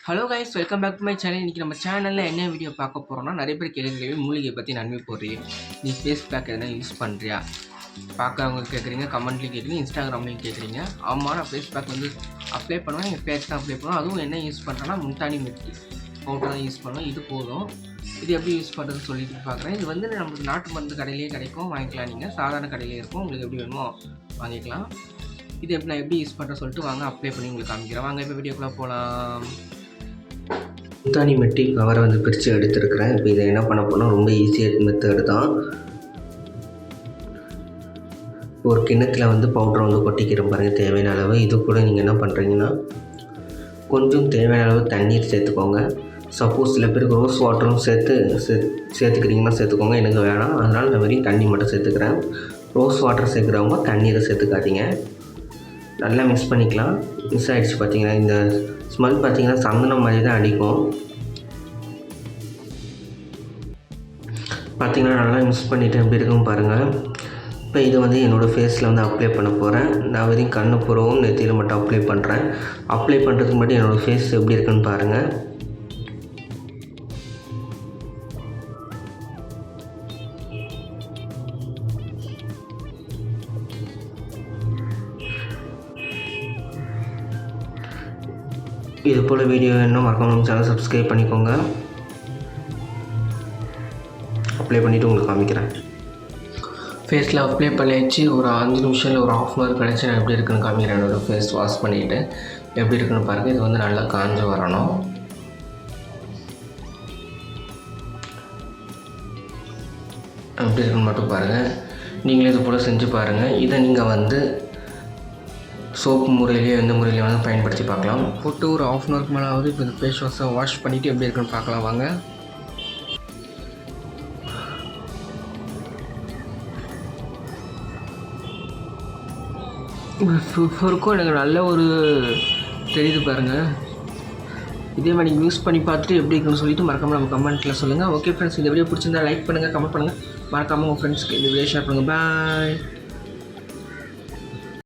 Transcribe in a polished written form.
Hello guys, welcome back to my channel. இன்றைக்கி நம்ம சேனலில் என்ன வீடியோ பார்க்க போகிறோம்னா, நிறைய பேர் கேள்வி மூலிகை பற்றி நன்மை போடுறீங்க. நீ ஃபேஸ் பேக் எதனா யூஸ் பண்ணுறியா? பார்க்குறவங்க கேட்குறீங்க, கமெண்ட்லேயும் கேட்குறீங்க, இன்ஸ்டாகிராம்லேயும் கேட்குறீங்க. ஆமாம், நான் ஃபேஸ் பேக் வந்து அப்ளை பண்ணுவேன். எங்கள் ஃபேஸ் தான் அப்ளை பண்ணுவேன். அதுவும் என்ன யூஸ் பண்ணுறேன்னா, முல்தானி மிட்டி பவுடர் தான் யூஸ் பண்ணுவேன். இது போதும். இது எப்படி யூஸ் பண்ணுறதுன்னு சொல்லிட்டு பார்க்குறேன். இது வந்து நம்மளுக்கு நாட்டு மருந்து கடையிலேயே கிடைக்கும், வாங்கிக்கலாம். நீங்கள் சாதாரண கடையிலே இருக்கும், உங்களுக்கு எப்படி வேணுமோ வாங்கிக்கலாம். இது எப்படி நான் எப்படி யூஸ் பண்ணுறேன்னு சொல்லிட்டு வாங்க அப்ளை பண்ணி உங்களுக்கு காமிக்கிறேன். வாங்க இப்போ வீடியோக்குள்ளே போகலாம். முல்தானி மிட்டி கவரை வந்து பிரித்து எடுத்துருக்கிறேன். இப்போ இதை என்ன பண்ண போனால் ரொம்ப ஈஸியாக மெத்தடு தான். ஒரு கிண்ணத்தில் வந்து பவுடரை வந்து கொட்டிக்கிறேன் பாருங்கள், தேவையான அளவு. இது கூட நீங்கள் என்ன பண்ணுறீங்கன்னா, கொஞ்சம் தேவையான அளவு தண்ணீர் சேர்த்துக்கோங்க. சப்போஸ் சில பேருக்கு ரோஸ் வாட்டரும் சேர்த்துக்கிறீங்கன்னா சேர்த்துக்கோங்க. எனக்கு வேணாம், அதனால் நான் வெறும் தண்ணி மட்டும் சேர்த்துக்கிறேன். ரோஸ் வாட்டர் சேர்க்குறவங்க தண்ணீரை சேர்த்துக்காதீங்க. நல்லா மிக்ஸ் பண்ணிக்கலாம். மிக்ஸ் ஆகிடுச்சு. பார்த்தீங்கன்னா இந்த ஸ்மெல் பார்த்தீங்கன்னா சந்தனம் மாதிரி தான் அடிக்கும். பார்த்தீங்கன்னா நல்லா மிக்ஸ் பண்ணிவிட்டு எப்படி இருக்கும் பாருங்கள். இப்போ இது வந்து என்னோடய ஃபேஸில் வந்து அப்ளை பண்ண போகிறேன். நான் வெறும் கண்ணு புறவும் நெத்தியில் மட்டும் அப்ளை பண்ணுறேன். அப்ளை பண்ணுறதுக்கு மட்டும் என்னோடய ஃபேஸ் எப்படி இருக்குன்னு பாருங்கள். இது போல் வீடியோ வேணும்னா மறக்காம சேனல் சப்ஸ்கிரைப் பண்ணிக்கோங்க. அப்ளை பண்ணிவிட்டு உங்களுக்கு காமிக்கிறேன். ஃபேஸில் அப்ளை பண்ணிச்சு ஒரு 5 நிமிஷம் இல்லை ஒரு ½ hour கழிச்சு நான் எப்படி இருக்குன்னு காமிக்கிறேன். என்னோடய ஃபேஸ் வாஷ் பண்ணிவிட்டு எப்படி இருக்குன்னு பாருங்கள். இது வந்து நல்லா காஞ்சு வரணும். எப்படி இருக்குன்னு மட்டும் பாருங்கள். நீங்களே இது போல் செஞ்சு பாருங்கள். இதை நீங்கள் வந்து சோப்பு முறையிலேயே எந்த முறையிலேயே வந்து பயன்படுத்தி பார்க்கலாம். போட்டு ஒரு ½ hour மேலே ஆகுது. இப்போ இந்த ஃபேஸ் வாஷை வாஷ் பண்ணிவிட்டு எப்படி இருக்குன்னு பார்க்கலாம் வாங்க. சூப்பருக்கும் எனக்கு நல்ல ஒரு தெரியுது பாருங்கள். இதே மாதிரி நீங்கள் யூஸ் பண்ணி பார்த்துட்டு எப்படி இருக்குன்னு சொல்லிட்டு மறக்காமல் நம்ம கமெண்ட்டில் சொல்லுங்கள். ஓகே ஃப்ரெண்ட்ஸ், இந்த வீடியோ பிடிச்சிருந்தா லைக் பண்ணுங்கள், கமெண்ட் பண்ணுங்கள். மறக்காமல் உங்கள் ஃப்ரெண்ட்ஸ்க்கு இந்த வீடியோ ஷேர் பண்ணுங்கள். பாய்.